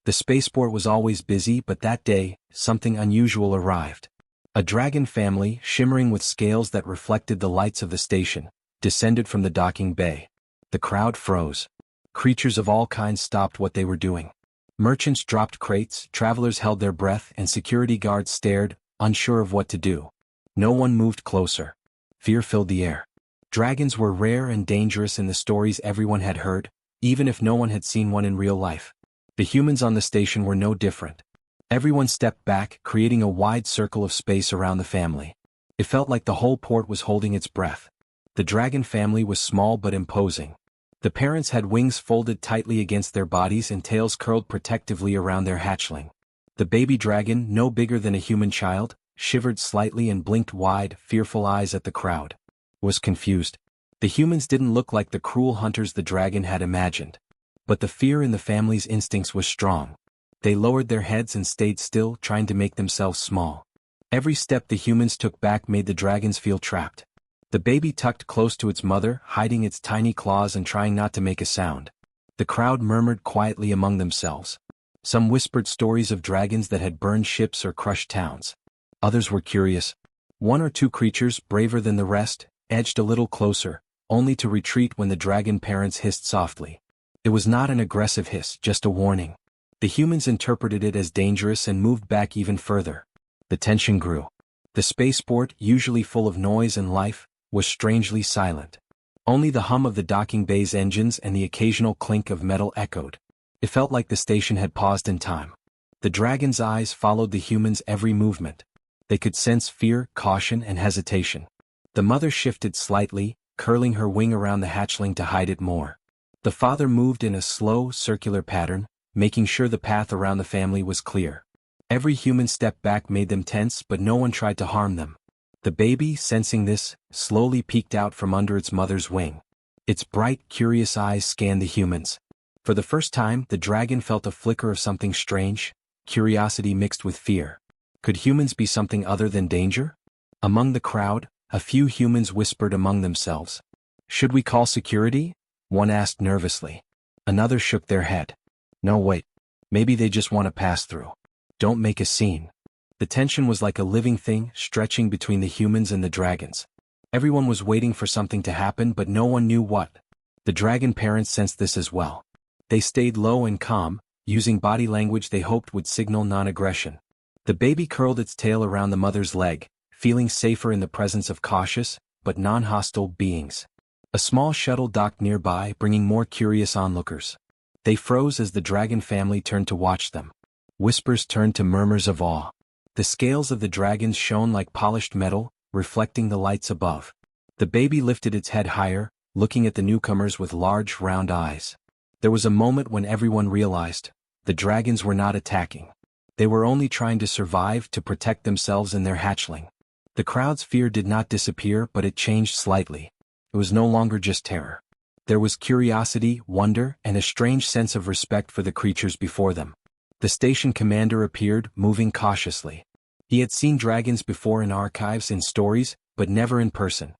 The spaceport was always busy, but that day, something unusual arrived. A dragon family, shimmering with scales that reflected the lights of the station, descended from the docking bay. The crowd froze. Creatures of all kinds stopped what they were doing. Merchants dropped crates, travelers held their breath, and security guards stared, unsure of what to do. No one moved closer. Fear filled the air. Dragons were rare and dangerous in the stories everyone had heard, even if no one had seen one in real life. The humans on the station were no different. Everyone stepped back, creating a wide circle of space around the family. It felt like the whole port was holding its breath. The dragon family was small but imposing. The parents had wings folded tightly against their bodies and tails curled protectively around their hatchling. The baby dragon, no bigger than a human child, shivered slightly and blinked wide, fearful eyes at the crowd. Was confused. The humans didn't look like the cruel hunters the dragon had imagined. But the fear in the family's instincts was strong. They lowered their heads and stayed still, trying to make themselves small. Every step the humans took back made the dragons feel trapped. The baby tucked close to its mother, hiding its tiny claws and trying not to make a sound. The crowd murmured quietly among themselves. Some whispered stories of dragons that had burned ships or crushed towns. Others were curious. One or two creatures, braver than the rest, edged a little closer, only to retreat when the dragon parents hissed softly. It was not an aggressive hiss, just a warning. The humans interpreted it as dangerous and moved back even further. The tension grew. The spaceport, usually full of noise and life, was strangely silent. Only the hum of the docking bay's engines and the occasional clink of metal echoed. It felt like the station had paused in time. The dragon's eyes followed the humans' every movement. They could sense fear, caution, and hesitation. The mother shifted slightly, curling her wing around the hatchling to hide it more. The father moved in a slow, circular pattern, making sure the path around the family was clear. Every human step back made them tense, but no one tried to harm them. The baby, sensing this, slowly peeked out from under its mother's wing. Its bright, curious eyes scanned the humans. For the first time, the dragon felt a flicker of something strange, curiosity mixed with fear. Could humans be something other than danger? Among the crowd, a few humans whispered among themselves. "Should we call security?" one asked nervously. Another shook their head. "No, wait. Maybe they just want to pass through. Don't make a scene." The tension was like a living thing, stretching between the humans and the dragons. Everyone was waiting for something to happen, but no one knew what. The dragon parents sensed this as well. They stayed low and calm, using body language they hoped would signal non-aggression. The baby curled its tail around the mother's leg, feeling safer in the presence of cautious, but non-hostile beings. A small shuttle docked nearby, bringing more curious onlookers. They froze as the dragon family turned to watch them. Whispers turned to murmurs of awe. The scales of the dragons shone like polished metal, reflecting the lights above. The baby lifted its head higher, looking at the newcomers with large, round eyes. There was a moment when everyone realized the dragons were not attacking. They were only trying to survive, to protect themselves and their hatchling. The crowd's fear did not disappear, but it changed slightly. It was no longer just terror. There was curiosity, wonder, and a strange sense of respect for the creatures before them. The station commander appeared, moving cautiously. He had seen dragons before in archives and stories, but never in person.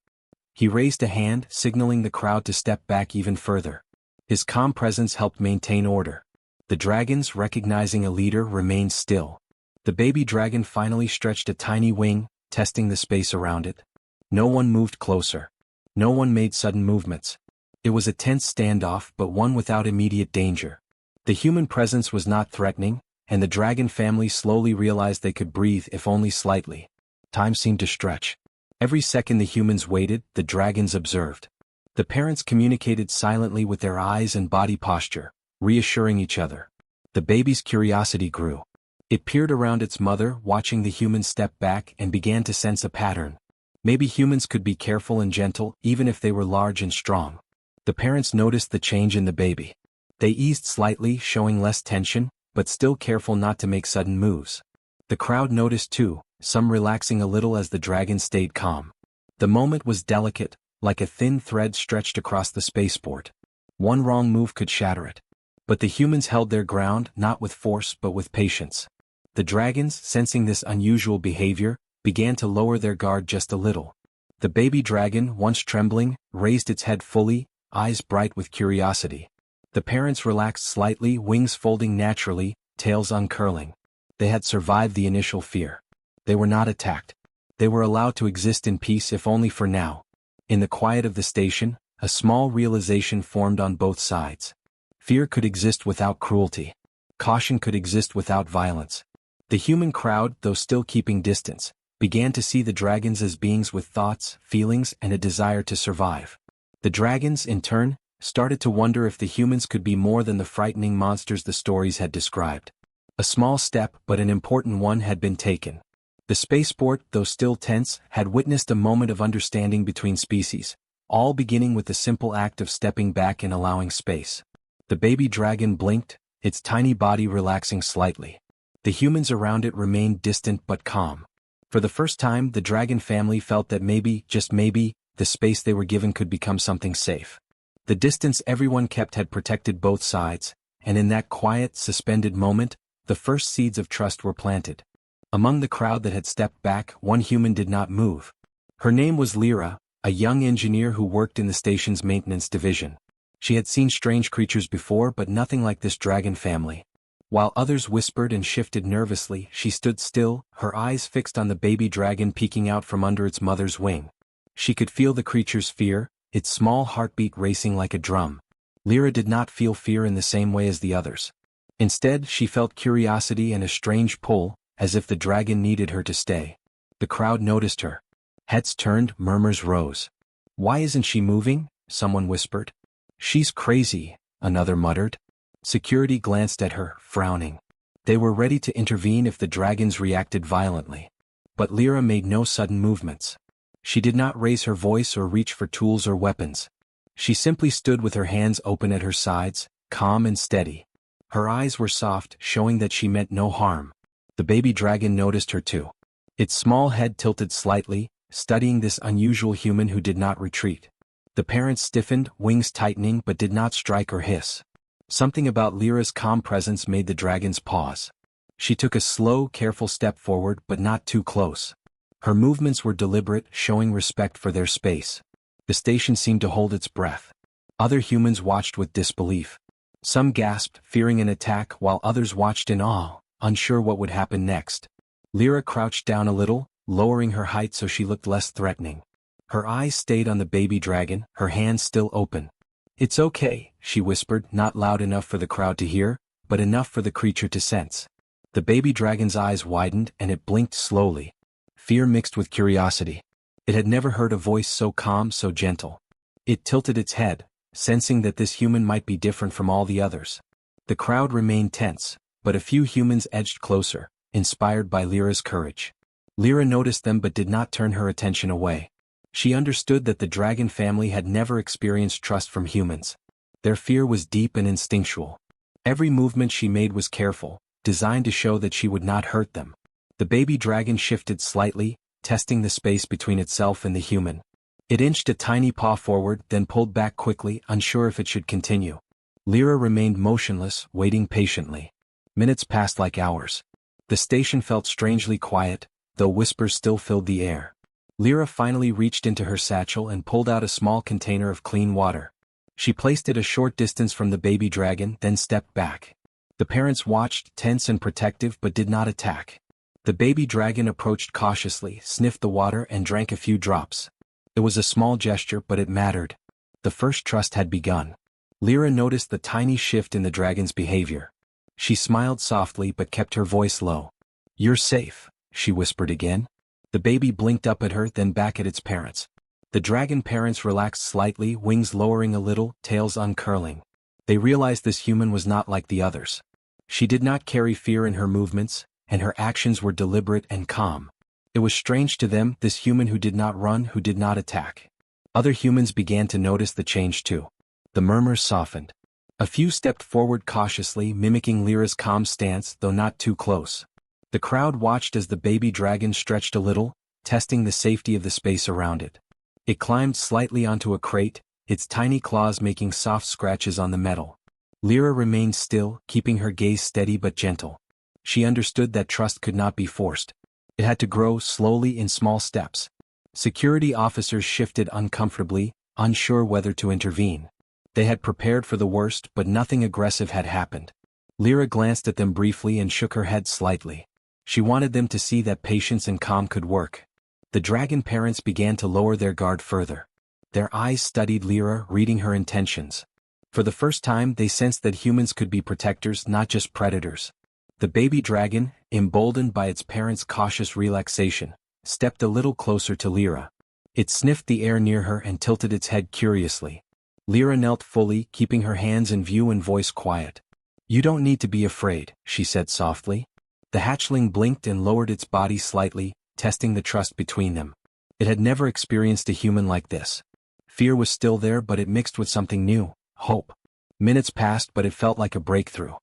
He raised a hand, signaling the crowd to step back even further. His calm presence helped maintain order. The dragons, recognizing a leader, remained still. The baby dragon finally stretched a tiny wing, testing the space around it. No one moved closer. No one made sudden movements. It was a tense standoff, but one without immediate danger. The human presence was not threatening, and the dragon family slowly realized they could breathe, if only slightly. Time seemed to stretch. Every second the humans waited, the dragons observed. The parents communicated silently with their eyes and body posture, reassuring each other. The baby's curiosity grew. It peered around its mother, watching the humans step back, and began to sense a pattern. Maybe humans could be careful and gentle, even if they were large and strong. The parents noticed the change in the baby. They eased slightly, showing less tension, but still careful not to make sudden moves. The crowd noticed too, some relaxing a little as the dragon stayed calm. The moment was delicate, like a thin thread stretched across the spaceport. One wrong move could shatter it. But the humans held their ground, not with force but with patience. The dragons, sensing this unusual behavior, began to lower their guard just a little. The baby dragon, once trembling, raised its head fully, eyes bright with curiosity. The parents relaxed slightly, wings folding naturally, tails uncurling. They had survived the initial fear. They were not attacked. They were allowed to exist in peace, if only for now. In the quiet of the station, a small realization formed on both sides. Fear could exist without cruelty. Caution could exist without violence. The human crowd, though still keeping distance, began to see the dragons as beings with thoughts, feelings, and a desire to survive. The dragons, in turn, started to wonder if the humans could be more than the frightening monsters the stories had described. A small step, but an important one, had been taken. The spaceport, though still tense, had witnessed a moment of understanding between species, all beginning with the simple act of stepping back and allowing space. The baby dragon blinked, its tiny body relaxing slightly. The humans around it remained distant but calm. For the first time, the dragon family felt that maybe, just maybe, the space they were given could become something safe. The distance everyone kept had protected both sides, and in that quiet, suspended moment, the first seeds of trust were planted. Among the crowd that had stepped back, one human did not move. Her name was Lyra, a young engineer who worked in the station's maintenance division. She had seen strange creatures before, but nothing like this dragon family. While others whispered and shifted nervously, she stood still, her eyes fixed on the baby dragon peeking out from under its mother's wing. She could feel the creature's fear, its small heartbeat racing like a drum. Lyra did not feel fear in the same way as the others. Instead, she felt curiosity and a strange pull, as if the dragon needed her to stay. The crowd noticed her. Heads turned, murmurs rose. "Why isn't she moving?" someone whispered. "She's crazy," another muttered. Security glanced at her, frowning. They were ready to intervene if the dragons reacted violently. But Lyra made no sudden movements. She did not raise her voice or reach for tools or weapons. She simply stood with her hands open at her sides, calm and steady. Her eyes were soft, showing that she meant no harm. The baby dragon noticed her too. Its small head tilted slightly, studying this unusual human who did not retreat. The parents stiffened, wings tightening, but did not strike or hiss. Something about Lyra's calm presence made the dragons pause. She took a slow, careful step forward, but not too close. Her movements were deliberate, showing respect for their space. The station seemed to hold its breath. Other humans watched with disbelief. Some gasped, fearing an attack, while others watched in awe, unsure what would happen next. Lyra crouched down a little, lowering her height so she looked less threatening. Her eyes stayed on the baby dragon, her hands still open. "It's okay," she whispered, not loud enough for the crowd to hear, but enough for the creature to sense. The baby dragon's eyes widened and it blinked slowly. Fear mixed with curiosity. It had never heard a voice so calm, so gentle. It tilted its head, sensing that this human might be different from all the others. The crowd remained tense, but a few humans edged closer, inspired by Lyra's courage. Lyra noticed them but did not turn her attention away. She understood that the dragon family had never experienced trust from humans. Their fear was deep and instinctual. Every movement she made was careful, designed to show that she would not hurt them. The baby dragon shifted slightly, testing the space between itself and the human. It inched a tiny paw forward, then pulled back quickly, unsure if it should continue. Lyra remained motionless, waiting patiently. Minutes passed like hours. The station felt strangely quiet, though whispers still filled the air. Lyra finally reached into her satchel and pulled out a small container of clean water. She placed it a short distance from the baby dragon, then stepped back. The parents watched, tense and protective, but did not attack. The baby dragon approached cautiously, sniffed the water and drank a few drops. It was a small gesture, but it mattered. The first trust had begun. Lyra noticed the tiny shift in the dragon's behavior. She smiled softly but kept her voice low. "You're safe," she whispered again. The baby blinked up at her, then back at its parents. The dragon parents relaxed slightly, wings lowering a little, tails uncurling. They realized this human was not like the others. She did not carry fear in her movements, and her actions were deliberate and calm. It was strange to them, this human who did not run, who did not attack. Other humans began to notice the change too. The murmurs softened. A few stepped forward cautiously, mimicking Lyra's calm stance, though not too close. The crowd watched as the baby dragon stretched a little, testing the safety of the space around it. It climbed slightly onto a crate, its tiny claws making soft scratches on the metal. Lyra remained still, keeping her gaze steady but gentle. She understood that trust could not be forced. It had to grow slowly in small steps. Security officers shifted uncomfortably, unsure whether to intervene. They had prepared for the worst, but nothing aggressive had happened. Lyra glanced at them briefly and shook her head slightly. She wanted them to see that patience and calm could work. The dragon parents began to lower their guard further. Their eyes studied Lyra, reading her intentions. For the first time they sensed that humans could be protectors, not just predators. The baby dragon, emboldened by its parents' cautious relaxation, stepped a little closer to Lyra. It sniffed the air near her and tilted its head curiously. Lyra knelt fully, keeping her hands in view and voice quiet. "You don't need to be afraid," she said softly. The hatchling blinked and lowered its body slightly, testing the trust between them. It had never experienced a human like this. Fear was still there, but it mixed with something new, hope. Minutes passed, but it felt like a breakthrough.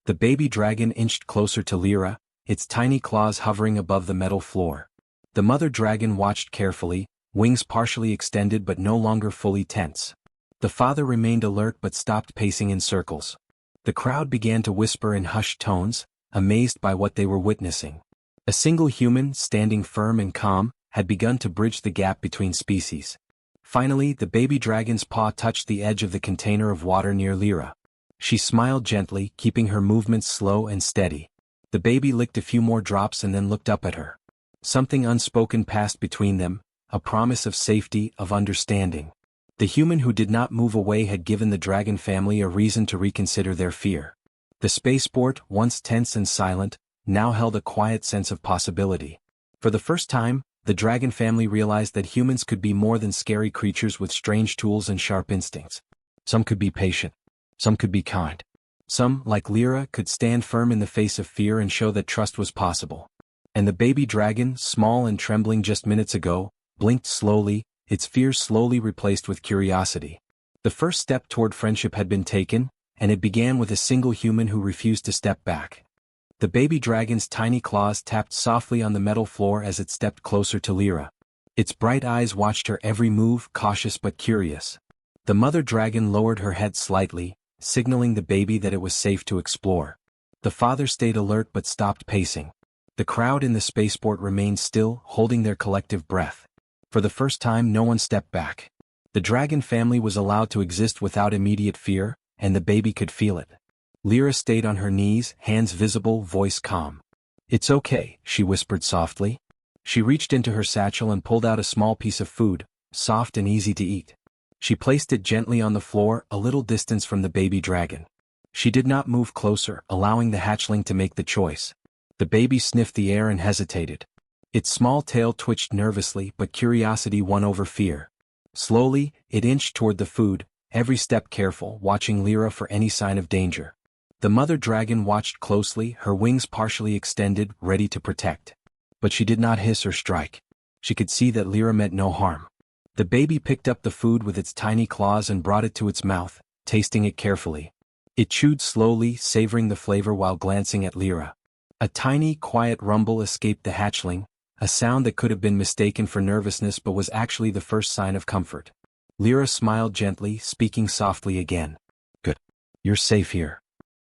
The baby dragon inched closer to Lyra, its tiny claws hovering above the metal floor. The mother dragon watched carefully, wings partially extended but no longer fully tense. The father remained alert but stopped pacing in circles. The crowd began to whisper in hushed tones, amazed by what they were witnessing. A single human, standing firm and calm, had begun to bridge the gap between species. Finally, the baby dragon's paw touched the edge of the container of water near Lyra. She smiled gently, keeping her movements slow and steady. The baby licked a few more drops and then looked up at her. Something unspoken passed between them, a promise of safety, of understanding. The human who did not move away had given the dragon family a reason to reconsider their fear. The spaceport, once tense and silent, now held a quiet sense of possibility. For the first time, the dragon family realized that humans could be more than scary creatures with strange tools and sharp instincts. Some could be patient. Some could be kind. Some, like Lyra, could stand firm in the face of fear and show that trust was possible. And the baby dragon, small and trembling just minutes ago, blinked slowly, its fear slowly replaced with curiosity. The first step toward friendship had been taken, and it began with a single human who refused to step back. The baby dragon's tiny claws tapped softly on the metal floor as it stepped closer to Lyra. Its bright eyes watched her every move, cautious but curious. The mother dragon lowered her head slightly, signaling the baby that it was safe to explore. The father stayed alert but stopped pacing. The crowd in the spaceport remained still, holding their collective breath. For the first time, no one stepped back. The dragon family was allowed to exist without immediate fear, and the baby could feel it. Lyra stayed on her knees, hands visible, voice calm. "It's okay," she whispered softly. She reached into her satchel and pulled out a small piece of food, soft and easy to eat. She placed it gently on the floor, a little distance from the baby dragon. She did not move closer, allowing the hatchling to make the choice. The baby sniffed the air and hesitated. Its small tail twitched nervously, but curiosity won over fear. Slowly, it inched toward the food, every step careful, watching Lyra for any sign of danger. The mother dragon watched closely, her wings partially extended, ready to protect. But she did not hiss or strike. She could see that Lyra meant no harm. The baby picked up the food with its tiny claws and brought it to its mouth, tasting it carefully. It chewed slowly, savoring the flavor while glancing at Lyra. A tiny, quiet rumble escaped the hatchling, a sound that could have been mistaken for nervousness but was actually the first sign of comfort. Lyra smiled gently, speaking softly again. "Good. You're safe here."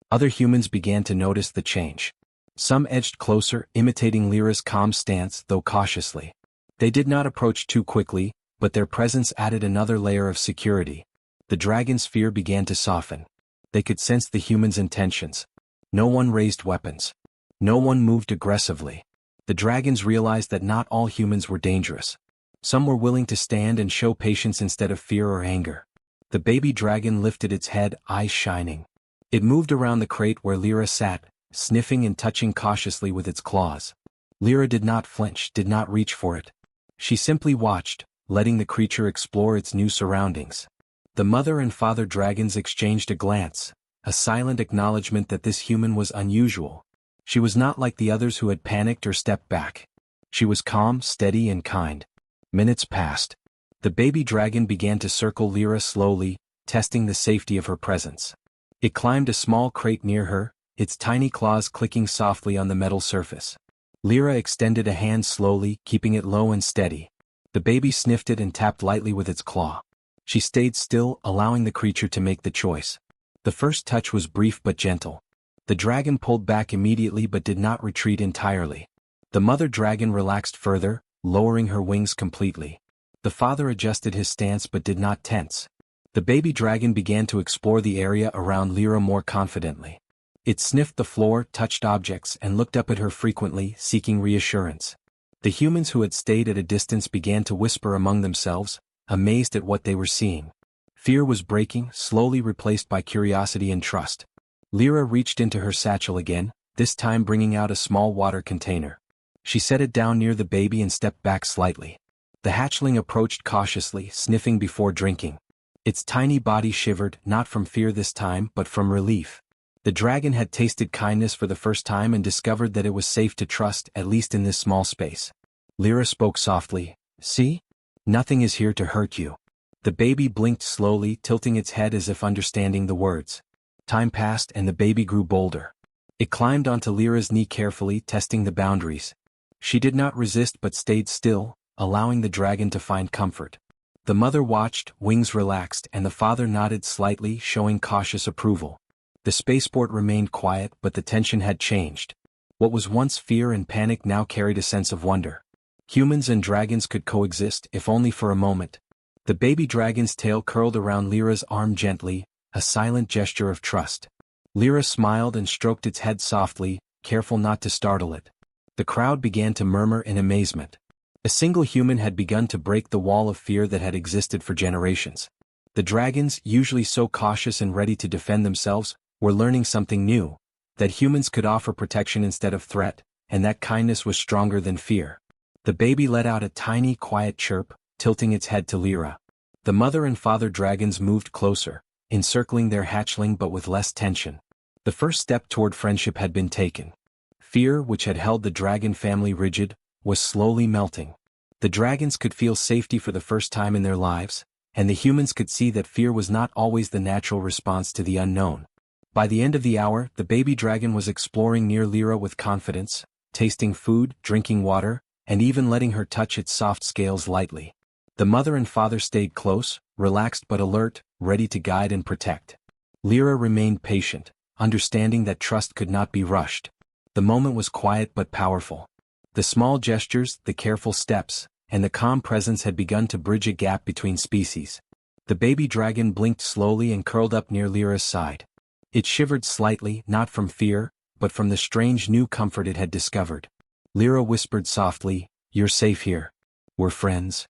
Other humans began to notice the change. Some edged closer, imitating Lyra's calm stance, though cautiously. They did not approach too quickly, but their presence added another layer of security. The dragon's fear began to soften. They could sense the humans' intentions. No one raised weapons. No one moved aggressively. The dragons realized that not all humans were dangerous. Some were willing to stand and show patience instead of fear or anger. The baby dragon lifted its head, eyes shining. It moved around the crate where Lyra sat, sniffing and touching cautiously with its claws. Lyra did not flinch, did not reach for it. She simply watched, letting the creature explore its new surroundings. The mother and father dragons exchanged a glance, a silent acknowledgement that this human was unusual. She was not like the others who had panicked or stepped back. She was calm, steady, and kind. Minutes passed. The baby dragon began to circle Lyra slowly, testing the safety of her presence. It climbed a small crate near her, its tiny claws clicking softly on the metal surface. Lyra extended a hand slowly, keeping it low and steady. The baby sniffed it and tapped lightly with its claw. She stayed still, allowing the creature to make the choice. The first touch was brief but gentle. The dragon pulled back immediately but did not retreat entirely. The mother dragon relaxed further, lowering her wings completely. The father adjusted his stance but did not tense. The baby dragon began to explore the area around Lyra more confidently. It sniffed the floor, touched objects, and looked up at her frequently, seeking reassurance. The humans who had stayed at a distance began to whisper among themselves, amazed at what they were seeing. Fear was breaking, slowly replaced by curiosity and trust. Lyra reached into her satchel again, this time bringing out a small water container. She set it down near the baby and stepped back slightly. The hatchling approached cautiously, sniffing before drinking. Its tiny body shivered, not from fear this time but from relief. The dragon had tasted kindness for the first time and discovered that it was safe to trust, at least in this small space. Lyra spoke softly, "See? Nothing is here to hurt you." The baby blinked slowly, tilting its head as if understanding the words. Time passed and the baby grew bolder. It climbed onto Lyra's knee carefully, testing the boundaries. She did not resist but stayed still, allowing the dragon to find comfort. The mother watched, wings relaxed, and the father nodded slightly, showing cautious approval. The spaceport remained quiet, but the tension had changed. What was once fear and panic now carried a sense of wonder. Humans and dragons could coexist, if only for a moment. The baby dragon's tail curled around Lyra's arm gently, a silent gesture of trust. Lyra smiled and stroked its head softly, careful not to startle it. The crowd began to murmur in amazement. A single human had begun to break the wall of fear that had existed for generations. The dragons, usually so cautious and ready to defend themselves, were learning something new, that humans could offer protection instead of threat, and that kindness was stronger than fear. The baby let out a tiny, quiet chirp, tilting its head to Lyra. The mother and father dragons moved closer, encircling their hatchling but with less tension. The first step toward friendship had been taken. Fear, which had held the dragon family rigid, was slowly melting. The dragons could feel safety for the first time in their lives, and the humans could see that fear was not always the natural response to the unknown. By the end of the hour, the baby dragon was exploring near Lyra with confidence, tasting food, drinking water, and even letting her touch its soft scales lightly. The mother and father stayed close, relaxed but alert, ready to guide and protect. Lyra remained patient, understanding that trust could not be rushed. The moment was quiet but powerful. The small gestures, the careful steps, and the calm presence had begun to bridge a gap between species. The baby dragon blinked slowly and curled up near Lyra's side. It shivered slightly, not from fear, but from the strange new comfort it had discovered. Lyra whispered softly, "You're safe here. We're friends."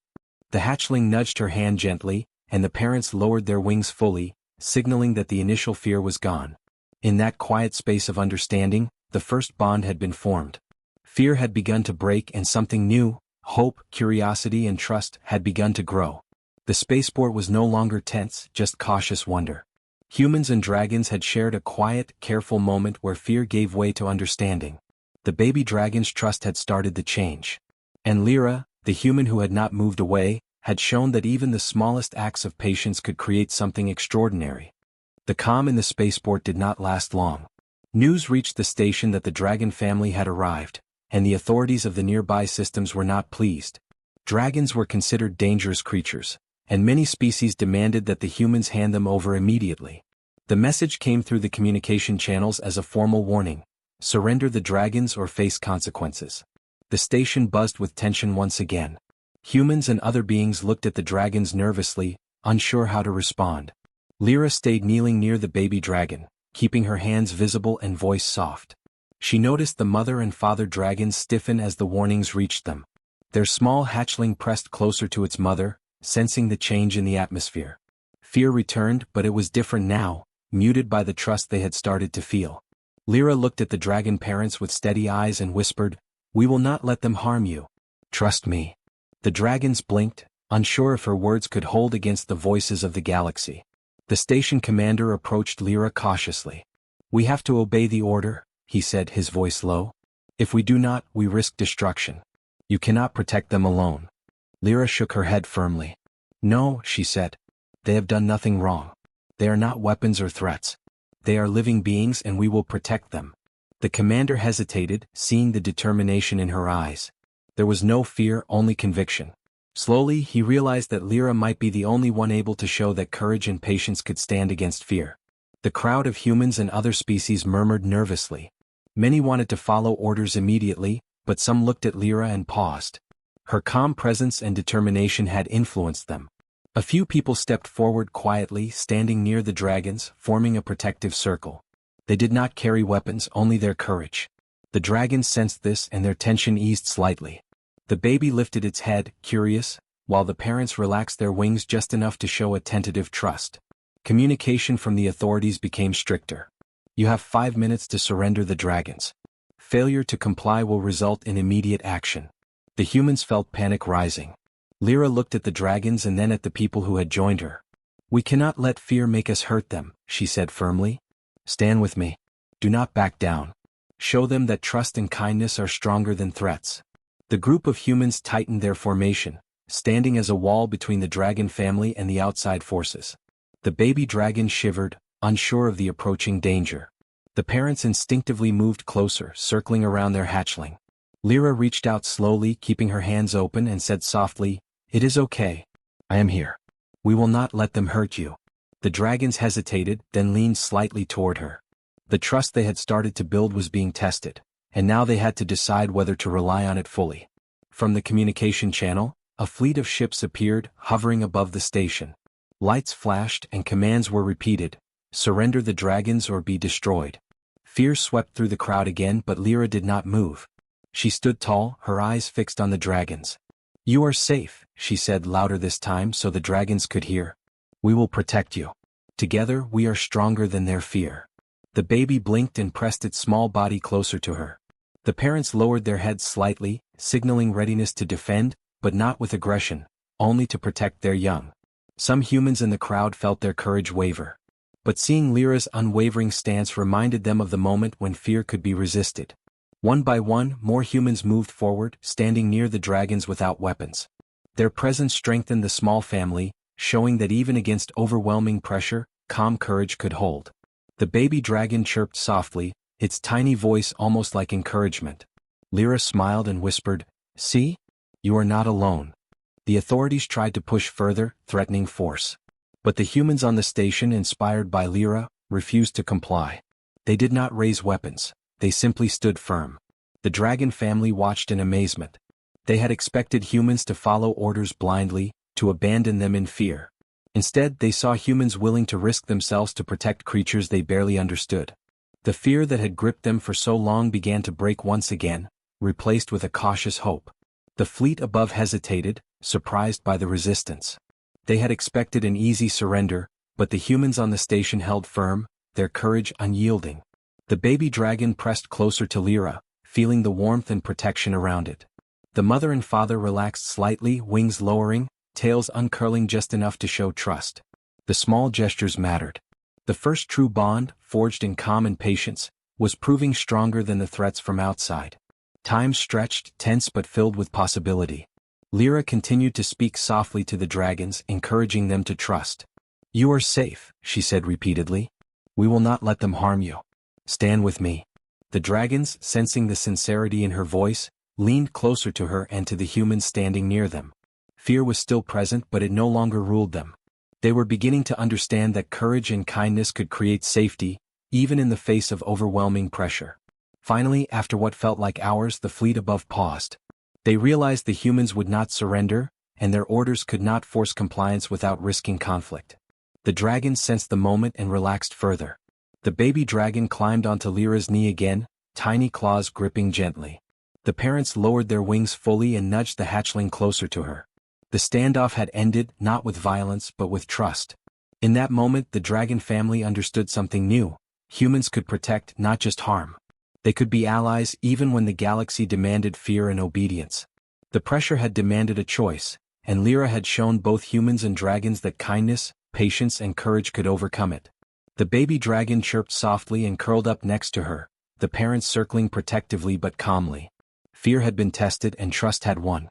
The hatchling nudged her hand gently, and the parents lowered their wings fully, signaling that the initial fear was gone. In that quiet space of understanding, the first bond had been formed. Fear had begun to break and something new, hope, curiosity and trust, had begun to grow. The spaceport was no longer tense, just cautious wonder. Humans and dragons had shared a quiet, careful moment where fear gave way to understanding. The baby dragon's trust had started the change. And Lyra, the human who had not moved away, had shown that even the smallest acts of patience could create something extraordinary. The calm in the spaceport did not last long. News reached the station that the dragon family had arrived, and the authorities of the nearby systems were not pleased. Dragons were considered dangerous creatures, and many species demanded that the humans hand them over immediately. The message came through the communication channels as a formal warning: surrender the dragons or face consequences. The station buzzed with tension once again. Humans and other beings looked at the dragons nervously, unsure how to respond. Lyra stayed kneeling near the baby dragon, keeping her hands visible and voice soft. She noticed the mother and father dragons stiffen as the warnings reached them. Their small hatchling pressed closer to its mother, sensing the change in the atmosphere. Fear returned, but it was different now, muted by the trust they had started to feel. Lyra looked at the dragon parents with steady eyes and whispered, "We will not let them harm you. Trust me." The dragons blinked, unsure if her words could hold against the voices of the galaxy. The station commander approached Lyra cautiously. "We have to obey the order," he said, his voice low. "If we do not, we risk destruction. You cannot protect them alone." Lyra shook her head firmly. "No," she said. "They have done nothing wrong. They are not weapons or threats. They are living beings and we will protect them." The commander hesitated, seeing the determination in her eyes. There was no fear, only conviction. Slowly, he realized that Lyra might be the only one able to show that courage and patience could stand against fear. The crowd of humans and other species murmured nervously. Many wanted to follow orders immediately, but some looked at Lyra and paused. Her calm presence and determination had influenced them. A few people stepped forward quietly, standing near the dragons, forming a protective circle. They did not carry weapons, only their courage. The dragons sensed this and their tension eased slightly. The baby lifted its head, curious, while the parents relaxed their wings just enough to show a tentative trust. Communication from the authorities became stricter. You have 5 minutes to surrender the dragons. Failure to comply will result in immediate action. The humans felt panic rising. Lyra looked at the dragons and then at the people who had joined her. "We cannot let fear make us hurt them," she said firmly. "Stand with me. Do not back down. Show them that trust and kindness are stronger than threats." The group of humans tightened their formation, standing as a wall between the dragon family and the outside forces. The baby dragon shivered, unsure of the approaching danger. The parents instinctively moved closer, circling around their hatchling. Lyra reached out slowly, keeping her hands open, and said softly, "It is okay. I am here. We will not let them hurt you." The dragons hesitated, then leaned slightly toward her. The trust they had started to build was being tested, and now they had to decide whether to rely on it fully. From the communication channel, a fleet of ships appeared, hovering above the station. Lights flashed and commands were repeated: "Surrender the dragons or be destroyed." Fear swept through the crowd again, but Lyra did not move. She stood tall, her eyes fixed on the dragons. "You are safe," she said louder this time so the dragons could hear. "We will protect you. Together we are stronger than their fear." The baby blinked and pressed its small body closer to her. The parents lowered their heads slightly, signaling readiness to defend, but not with aggression, only to protect their young. Some humans in the crowd felt their courage waver. But seeing Lyra's unwavering stance reminded them of the moment when fear could be resisted. One by one, more humans moved forward, standing near the dragons without weapons. Their presence strengthened the small family, showing that even against overwhelming pressure, calm courage could hold. The baby dragon chirped softly, its tiny voice almost like encouragement. Lyra smiled and whispered, "See? You are not alone." The authorities tried to push further, threatening force. But the humans on the station, inspired by Lyra, refused to comply. They did not raise weapons. They simply stood firm. The dragon family watched in amazement. They had expected humans to follow orders blindly, to abandon them in fear. Instead, they saw humans willing to risk themselves to protect creatures they barely understood. The fear that had gripped them for so long began to break once again, replaced with a cautious hope. The fleet above hesitated, surprised by the resistance. They had expected an easy surrender, but the humans on the station held firm, their courage unyielding. The baby dragon pressed closer to Lyra, feeling the warmth and protection around it. The mother and father relaxed slightly, wings lowering, tails uncurling just enough to show trust. The small gestures mattered. The first true bond, forged in calm and patience, was proving stronger than the threats from outside. Time stretched, tense but filled with possibility. Lyra continued to speak softly to the dragons, encouraging them to trust. "You are safe," she said repeatedly. "We will not let them harm you. Stand with me." The dragons, sensing the sincerity in her voice, leaned closer to her and to the humans standing near them. Fear was still present, but it no longer ruled them. They were beginning to understand that courage and kindness could create safety, even in the face of overwhelming pressure. Finally, after what felt like hours, the fleet above paused. They realized the humans would not surrender, and their orders could not force compliance without risking conflict. The dragons sensed the moment and relaxed further. The baby dragon climbed onto Lyra's knee again, tiny claws gripping gently. The parents lowered their wings fully and nudged the hatchling closer to her. The standoff had ended, not with violence but with trust. In that moment, the dragon family understood something new. Humans could protect, not just harm. They could be allies even when the galaxy demanded fear and obedience. The pressure had demanded a choice, and Lyra had shown both humans and dragons that kindness, patience and courage could overcome it. The baby dragon chirped softly and curled up next to her, the parents circling protectively but calmly. Fear had been tested and trust had won.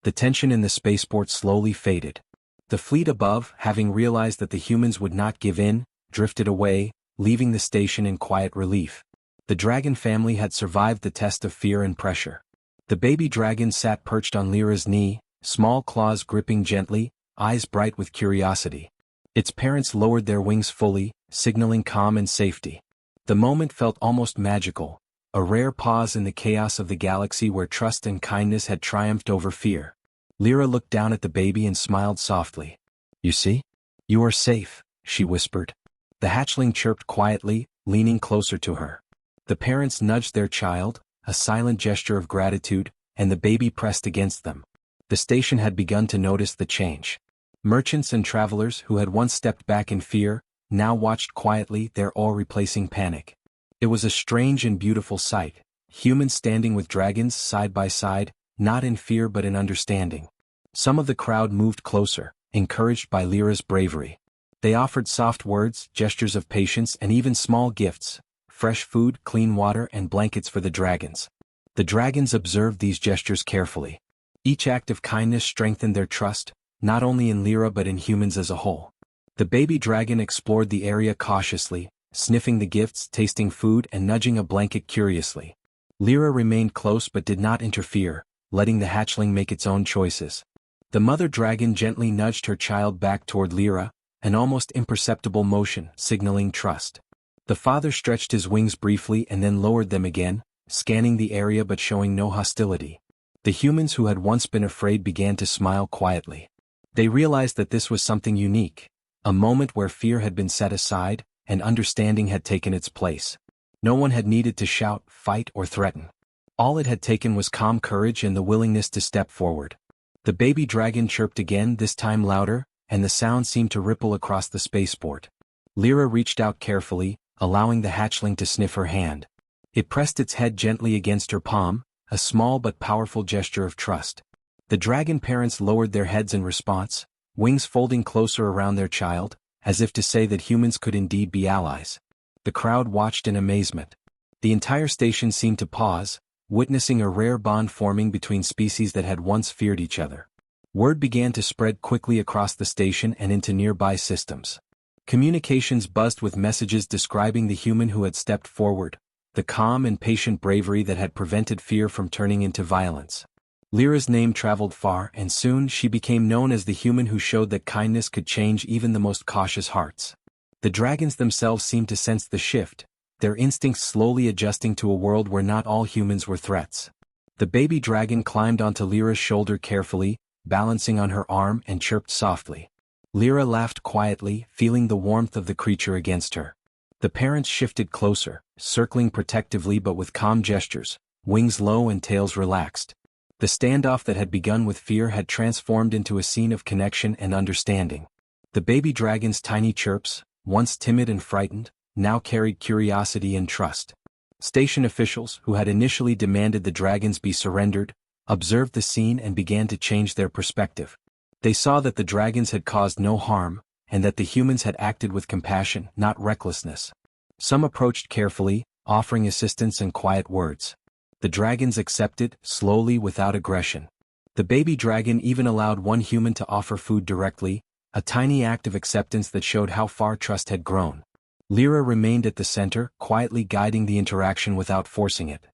The tension in the spaceport slowly faded. The fleet above, having realized that the humans would not give in, drifted away, leaving the station in quiet relief. The dragon family had survived the test of fear and pressure. The baby dragon sat perched on Lyra's knee, small claws gripping gently, eyes bright with curiosity. Its parents lowered their wings fully, signaling calm and safety. The moment felt almost magical, a rare pause in the chaos of the galaxy where trust and kindness had triumphed over fear. Lyra looked down at the baby and smiled softly. "You see? You are safe," she whispered. The hatchling chirped quietly, leaning closer to her. The parents nudged their child, a silent gesture of gratitude, and the baby pressed against them. The station had begun to notice the change. Merchants and travelers who had once stepped back in fear, now watched quietly, their awe replacing panic. It was a strange and beautiful sight, humans standing with dragons side by side, not in fear but in understanding. Some of the crowd moved closer, encouraged by Lyra's bravery. They offered soft words, gestures of patience, and even small gifts, fresh food, clean water, and blankets for the dragons. The dragons observed these gestures carefully. Each act of kindness strengthened their trust, not only in Lyra but in humans as a whole. The baby dragon explored the area cautiously, sniffing the gifts, tasting food, and nudging a blanket curiously. Lyra remained close but did not interfere, letting the hatchling make its own choices. The mother dragon gently nudged her child back toward Lyra, an almost imperceptible motion signaling trust. The father stretched his wings briefly and then lowered them again, scanning the area but showing no hostility. The humans who had once been afraid began to smile quietly. They realized that this was something unique, a moment where fear had been set aside, and understanding had taken its place. No one had needed to shout, fight, or threaten. All it had taken was calm courage and the willingness to step forward. The baby dragon chirped again, this time louder, and the sound seemed to ripple across the spaceport. Lyra reached out carefully, allowing the hatchling to sniff her hand. It pressed its head gently against her palm, a small but powerful gesture of trust. The dragon parents lowered their heads in response, wings folding closer around their child, as if to say that humans could indeed be allies. The crowd watched in amazement. The entire station seemed to pause, witnessing a rare bond forming between species that had once feared each other. Word began to spread quickly across the station and into nearby systems. Communications buzzed with messages describing the human who had stepped forward, the calm and patient bravery that had prevented fear from turning into violence. Lyra's name traveled far, and soon she became known as the human who showed that kindness could change even the most cautious hearts. The dragons themselves seemed to sense the shift, their instincts slowly adjusting to a world where not all humans were threats. The baby dragon climbed onto Lyra's shoulder carefully, balancing on her arm, and chirped softly. Lyra laughed quietly, feeling the warmth of the creature against her. The parents shifted closer, circling protectively but with calm gestures, wings low and tails relaxed. The standoff that had begun with fear had transformed into a scene of connection and understanding. The baby dragon's tiny chirps, once timid and frightened, now carried curiosity and trust. Station officials, who had initially demanded the dragons be surrendered, observed the scene and began to change their perspective. They saw that the dragons had caused no harm, and that the humans had acted with compassion, not recklessness. Some approached carefully, offering assistance and quiet words. The dragons accepted, slowly, without aggression. The baby dragon even allowed one human to offer food directly, a tiny act of acceptance that showed how far trust had grown. Lyra remained at the center, quietly guiding the interaction without forcing it.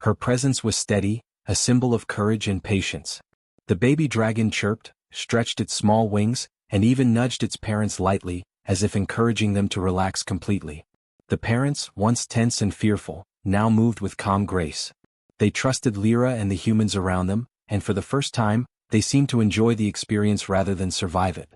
Her presence was steady, a symbol of courage and patience. The baby dragon chirped, stretched its small wings, and even nudged its parents lightly, as if encouraging them to relax completely. The parents, once tense and fearful, now moved with calm grace. They trusted Lyra and the humans around them, and for the first time, they seemed to enjoy the experience rather than survive it.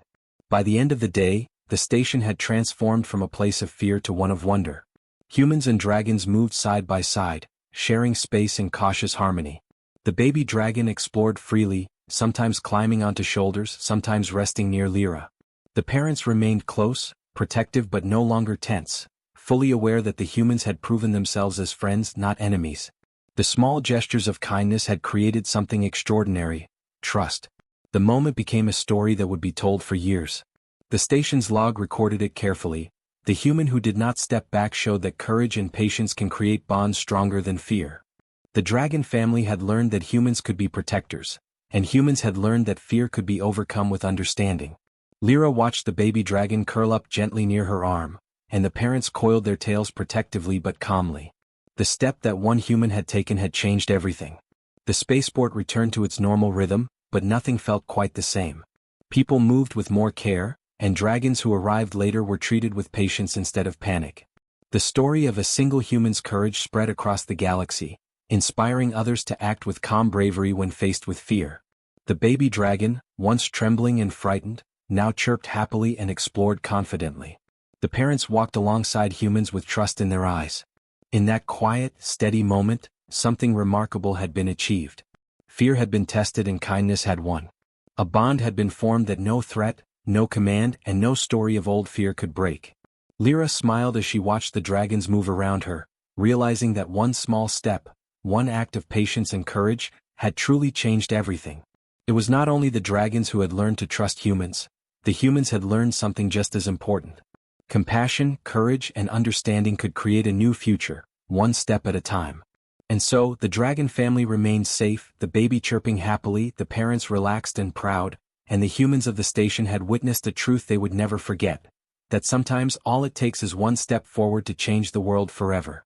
By the end of the day, the station had transformed from a place of fear to one of wonder. Humans and dragons moved side by side, sharing space in cautious harmony. The baby dragon explored freely, sometimes climbing onto shoulders, sometimes resting near Lyra. The parents remained close, protective but no longer tense, fully aware that the humans had proven themselves as friends, not enemies. The small gestures of kindness had created something extraordinary: trust. The moment became a story that would be told for years. The station's log recorded it carefully. The human who did not step back showed that courage and patience can create bonds stronger than fear. The dragon family had learned that humans could be protectors, and humans had learned that fear could be overcome with understanding. Lyra watched the baby dragon curl up gently near her arm, and the parents coiled their tails protectively but calmly. The step that one human had taken had changed everything. The spaceport returned to its normal rhythm, but nothing felt quite the same. People moved with more care, and dragons who arrived later were treated with patience instead of panic. The story of a single human's courage spread across the galaxy, inspiring others to act with calm bravery when faced with fear. The baby dragon, once trembling and frightened, now chirped happily and explored confidently. The The parents walked alongside humans with trust in their eyes. In that quiet, steady moment, something remarkable had been achieved. Fear had been tested and kindness had won. A bond had been formed that no threat, no command, and no story of old fear could break. Lyra smiled as she watched the dragons move around her, realizing that one small step, one act of patience and courage, had truly changed everything. It was not only the dragons who had learned to trust humans, the humans had learned something just as important. Compassion, courage, and understanding could create a new future, one step at a time. And so, the dragon family remained safe, the baby chirping happily, the parents relaxed and proud, and the humans of the station had witnessed a truth they would never forget: that sometimes all it takes is one step forward to change the world forever.